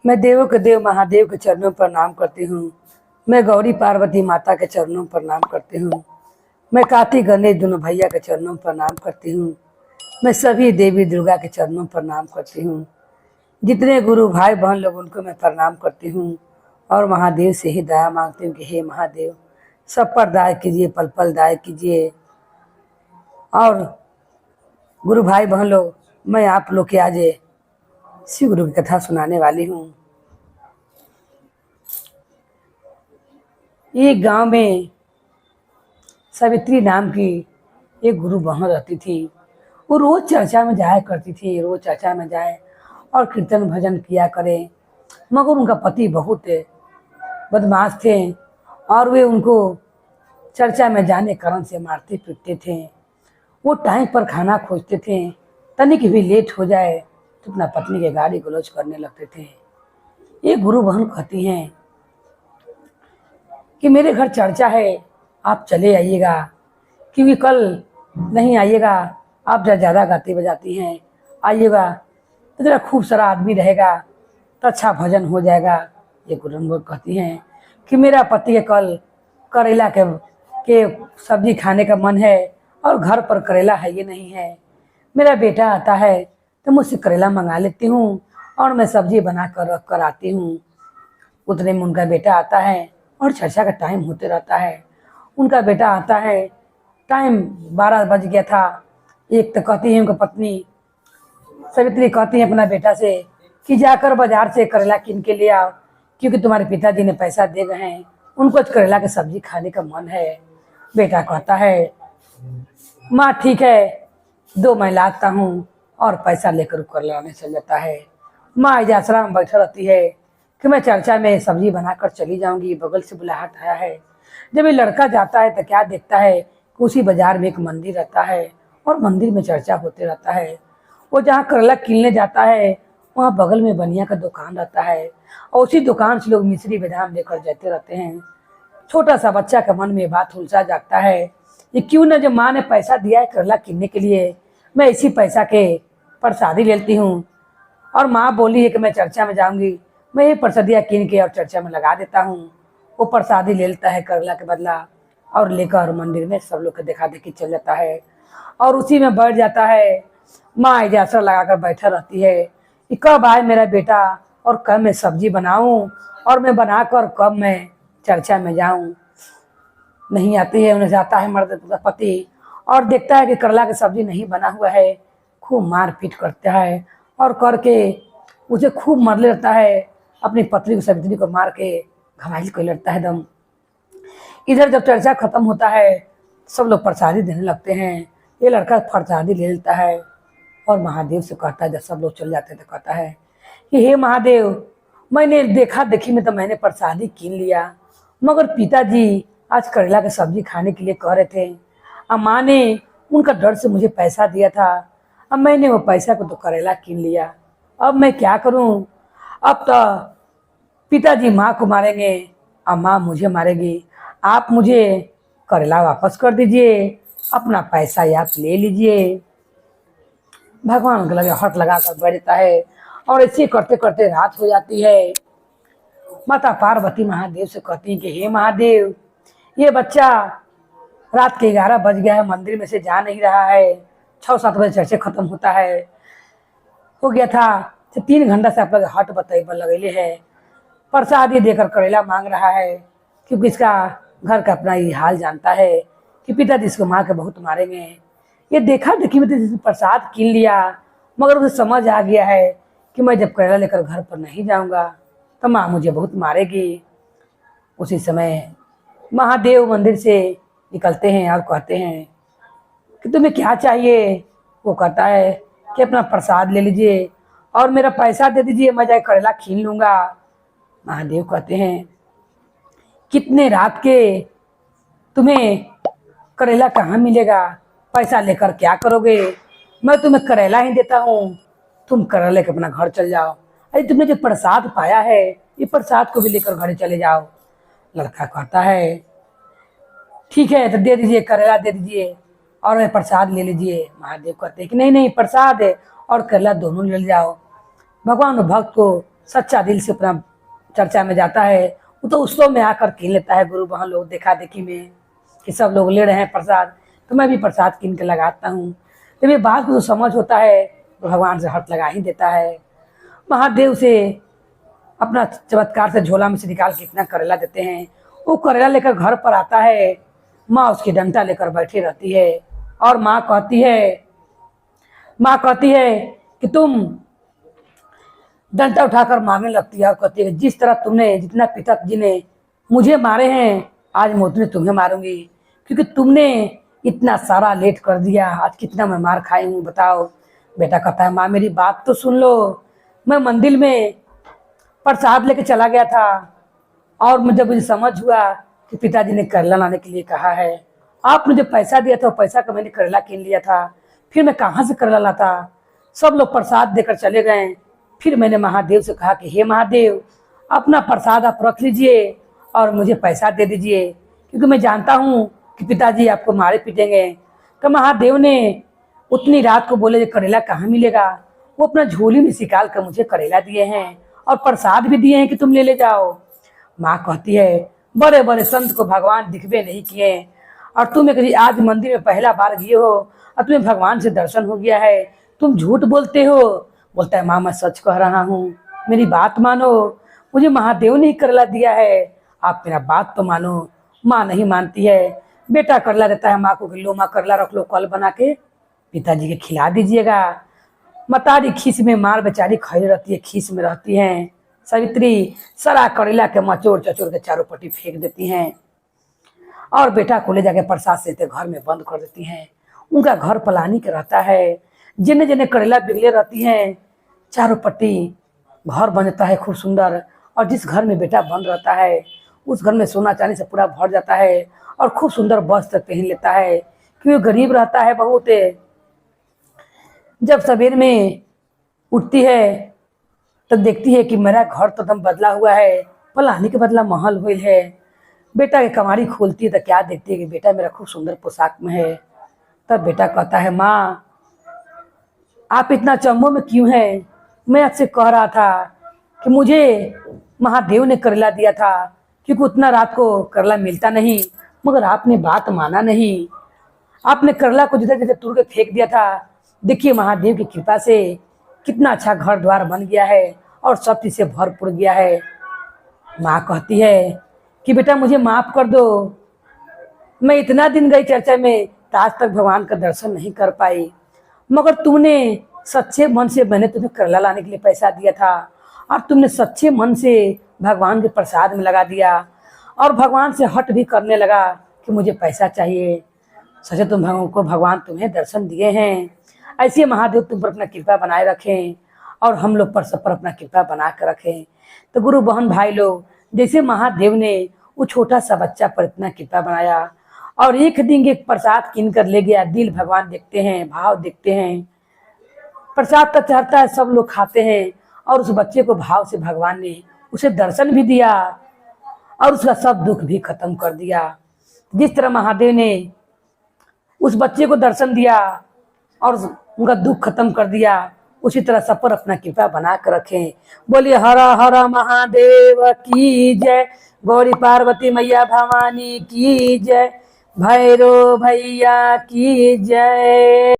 मैं देवों के देव महादेव के चरणों पर प्रणाम करती हूँ। मैं गौरी पार्वती माता के चरणों पर प्रणाम करती हूँ। मैं कार्तिक गणेश दोनों भैया के चरणों पर प्रणाम करती हूँ। मैं सभी देवी दुर्गा के चरणों पर प्रणाम करती हूँ। जितने गुरु भाई बहन लोग उनको मैं प्रणाम करती हूँ और महादेव से ही दया मांगती हूँ कि हे महादेव सब पर दया कीजिए, पल पल दया कीजिए। और गुरु भाई बहन लोग, मैं आप लोग के आज शिव गुरु की कथा सुनाने वाली हूँ। एक गांव में सावित्री नाम की एक गुरु बहन रहती थी। वो रोज चर्चा में जाया करती थी, रोज चर्चा में जाए और कीर्तन भजन किया करे। मगर उनका पति बहुत बदमाश थे और वे उनको चर्चा में जाने कारण से मारते पीटते थे। वो टाइम पर खाना खोजते थे, तनिक भी लेट हो जाए तो अपना पत्नी के गाली गलौज करने लगते थे। एक गुरु बहन कहती हैं कि मेरे घर चर्चा है, आप चले आइएगा, क्योंकि कल नहीं आइएगा, आप ज़्यादा गाती बजाती हैं, आइएगा तो तेरा खूब सारा आदमी रहेगा तो अच्छा भजन हो जाएगा। ये गुरु बहन कहती हैं कि मेरा पति के कल करेला के सब्जी खाने का मन है और घर पर करेला है ये नहीं है। मेरा बेटा आता है तो मुझसे करेला मंगा लेती हूँ और मैं सब्जी बना कर रख कर आती हूँ। उतने में उनका बेटा आता है और चर्चा का टाइम होते रहता है। उनका बेटा आता है, टाइम 12 बज गया था। एक तो कहती है उनकी पत्नी सावित्री कहती है अपना बेटा से कि जाकर बाजार से करेला कीन के ले आओ, क्योंकि तुम्हारे पिताजी ने पैसा दे गए हैं, उनको करेला की सब्जी खाने का मन है। बेटा कहता है माँ ठीक है, 2 मैं लाता हूँ, और पैसा लेकर करेला लाने चल जाता है। माँ इस आश्रम में बैठा रहती है कि मैं चर्चा में सब्जी बनाकर चली जाऊंगी, बगल से बुलाहट आया है। जब ये लड़का जाता है तो क्या देखता है कि उसी बाजार में एक मंदिर रहता है और मंदिर में चर्चा होते रहता है। वो जहाँ करेला कीनने जाता है वहाँ बगल में बनिया का दुकान रहता है और उसी दुकान से लोग मिश्री बादाम लेकर जाते रहते हैं। छोटा सा बच्चा के मन में बात उलझा जाता है, ये क्यों न, जब माँ ने पैसा दिया है करेला कीनने के लिए, मैं इसी पैसा के प्रसादी लेती हूँ। और माँ बोली है कि मैं चर्चा में जाऊंगी, मैं ये प्रसादियाँ कीन के और चर्चा में लगा देता हूँ। वो प्रसादी ले लेता है करेला के बदला और लेकर मंदिर में सब लोग को देखा देखी चल जाता है और उसी में बैठ जाता है। माँ इजाजत लगाकर बैठा रहती है कि कब आए मेरा बेटा और कब मैं सब्जी बनाऊं और मैं बनाकर कब मैं चर्चा में जाऊं। नहीं आती है, उन्हें जाता है मर्द का पति और देखता है कि करेला की सब्जी नहीं बना हुआ है। खूब मार पीट करता है और करके उसे खूब मरले रहता है। अपनी पत्नी को सावित्री को मार के घमाइल कर लेता है दम। इधर जब चर्चा खत्म होता है सब लोग प्रसादी देने लगते हैं। ये लड़का प्रसादी ले लेता है और महादेव से कहता है, जब सब लोग चल जाते हैं तो कहता है कि हे महादेव, मैंने देखा देखी में तो मैंने प्रसादी कीन लिया, मगर पिताजी आज करेला की सब्जी खाने के लिए कह रहे थे। अब माँ ने उनका डर से मुझे पैसा दिया था, अब मैंने वो पैसा को तो करेला कीन लिया। अब मैं क्या करूं? अब तो पिताजी माँ को मारेंगे और माँ मुझे मारेगी। आप मुझे करेला वापस कर दीजिए, अपना पैसा आप ले लीजिए। भगवान के लगे हट लगा कर बैठता है और ऐसे करते करते रात हो जाती है। माता पार्वती महादेव से कहती है कि हे महादेव, ये बच्चा रात के 11 बज गया है, मंदिर में से जा नहीं रहा है। 6-7 बजे चर्चा खत्म होता है, हो गया था तो 3 घंटा से आप लोग हट बताई पर लगेले है। प्रसादी देकर करेला मांग रहा है, क्योंकि इसका घर का अपना ये हाल जानता है कि पिताजी इसको मार के बहुत मारेंगे। ये देखा देखी में तो प्रसाद कीन लिया, मगर उसे समझ आ गया है कि मैं जब करेला लेकर घर पर नहीं जाऊंगा तो माँ मुझे बहुत मारेगी। उसी समय महादेव मंदिर से निकलते हैं और कहते हैं कि तुम्हें क्या चाहिए? वो कहता है कि अपना प्रसाद ले लीजिए और मेरा पैसा दे दीजिए, मैं जाकर करेला कीन लूंगा। महादेव कहते हैं कितने रात के, तुम्हें करेला कहाँ मिलेगा? पैसा लेकर क्या करोगे? मैं तुम्हें करेला ही देता हूँ, तुम करेला लेकर अपना घर चल जाओ। अरे तुमने जो प्रसाद पाया है ये प्रसाद को भी लेकर घर चले जाओ। लड़का कहता है ठीक है तो दे दीजिए, करेला दे दीजिए और प्रसाद ले लीजिए। महादेव कहते हैं कि नहीं नहीं, प्रसाद है और करेला दोनों ले जाओ। भगवान भक्त को सच्चा दिल से अपना चर्चा में जाता है, वो तो उत्सव में आकर कीन लेता है। गुरु बहन लोग देखा देखी में कि सब लोग ले रहे हैं प्रसाद, तो मैं भी प्रसाद कीन के लगाता हूँ। जब ये बात को तो समझ होता है तो भगवान से हट लगा ही देता है। महादेव से अपना चमत्कार से झोला में से निकाल के इतना करेला देते हैं। वो करेला लेकर घर पर आता है, माँ उसकी डंडा लेकर बैठी रहती है और माँ कहती है कि तुम डंडा उठाकर मारने लगती है और कहती है जिस तरह तुमने, जितना पिताजी ने मुझे मारे हैं, आज मैं उतने तुम्हें मारूंगी, क्योंकि तुमने इतना सारा लेट कर दिया। आज कितना मैं मार खाई हूँ बताओ। बेटा कहता है माँ मेरी बात तो सुन लो, मैं मंदिर में प्रसाद लेके चला गया था और मुझे समझ हुआ कि पिताजी ने करेला लाने के लिए कहा है। आपने जो पैसा दिया था वो पैसा का मैंने करेला कीन लिया था, फिर मैं कहाँ से करेला लाता। सब लोग प्रसाद देकर चले गए। फिर मैंने महादेव से कहा कि हे महादेव, अपना प्रसाद आप रख लीजिए और मुझे पैसा दे दीजिए, क्योंकि मैं जानता हूँ कि पिताजी आपको मारे पीटेंगे। तो महादेव ने उतनी रात को बोले करेला कहाँ मिलेगा, वो अपना झोली में निकाल कर मुझे करेला दिए हैं और प्रसाद भी दिए हैं कि तुम ले जाओ। माँ कहती है बड़े बड़े संत को भगवान दिखबे नहीं किए और तुम एक आज मंदिर में पहला बार गए हो और तुम्हें भगवान से दर्शन हो गया है, तुम झूठ बोलते हो। बोलता है माँ मैं सच कह रहा हूँ, मेरी बात मानो, मुझे महादेव ने ही करेला दिया है, आप मेरा बात तो मानो। माँ नहीं मानती है। बेटा करेला देता है माँ को कि लो माँ करेला रख लो, कल बना के पिताजी के खिला दीजिएगा। मतारी खीस में, मार बेचारी खड़ी रहती है, खीस में रहती हैं। सावित्री सारा करेला के मचोड़ चचोड़ के चारों पट्टी फेंक देती हैं और बेटा को ले जाके प्रसाद से घर में बंद कर देती हैं। उनका घर पलानी के रहता है, जिन्हें जिन्हें करेला बिगले रहती हैं, चारों पट्टी घर बनता है खूब सुंदर। और जिस घर में बेटा बंद रहता है उस घर में सोना चांदी से पूरा भर जाता है और खूब सुंदर वस्त्र पहन लेता है, क्योंकि गरीब रहता है बहुत। जब सवेर में उठती है तब देखती है कि मेरा घर तो दम बदला हुआ है, पलानी के बदला महल हुई है। बेटा की कमारी खोलती है तो क्या देखती है कि बेटा मेरा खूब सुंदर पोशाक में है। तब बेटा कहता है माँ आप इतना चंबो में क्यों हैं? मैं आपसे कह रहा था कि मुझे महादेव ने करेला दिया था, क्योंकि उतना रात को करेला मिलता नहीं, मगर आपने बात माना नहीं। आपने करेला को जिधर जिधर तोड़ के फेंक दिया था। देखिए महादेव की कृपा से कितना अच्छा घर द्वार बन गया है और सब चीज से भरपूर गया है। माँ कहती है कि बेटा मुझे माफ कर दो, मैं इतना दिन गई चर्चा में तो आज तक भगवान का दर्शन नहीं कर पाई, मगर तुमने सच्चे मन से, मैंने तुम्हें करेला लाने के लिए पैसा दिया था और तुमने सच्चे मन से भगवान के प्रसाद में लगा दिया और भगवान से हट भी करने लगा कि मुझे पैसा चाहिए। सचे भगवान तुम्हें दर्शन दिए हैं। ऐसे महादेव तुम पर अपना कृपा बनाए रखें और हम लोग पर सब पर अपना कृपा बना कर रखें। तो गुरु बहन भाई लोग, जैसे महादेव ने वो छोटा सा बच्चा पर इतना कृपा बनाया और एक दिन एक प्रसाद कीन कर ले गया, दिल भगवान देखते हैं, भाव देखते हैं। प्रसाद तो चढ़ता है, सब लोग खाते हैं और उस बच्चे को भाव से भगवान ने उसे दर्शन भी दिया और उसका सब दुख भी खत्म कर दिया। जिस तरह महादेव ने उस बच्चे को दर्शन दिया और उनका दुख खत्म कर दिया, उसी तरह सब पर अपना कृपा बना कर रखें। बोलिए हर हर महादेव की जय, गौरी पार्वती मैया भवानी की जय, भैरव भैया की जय।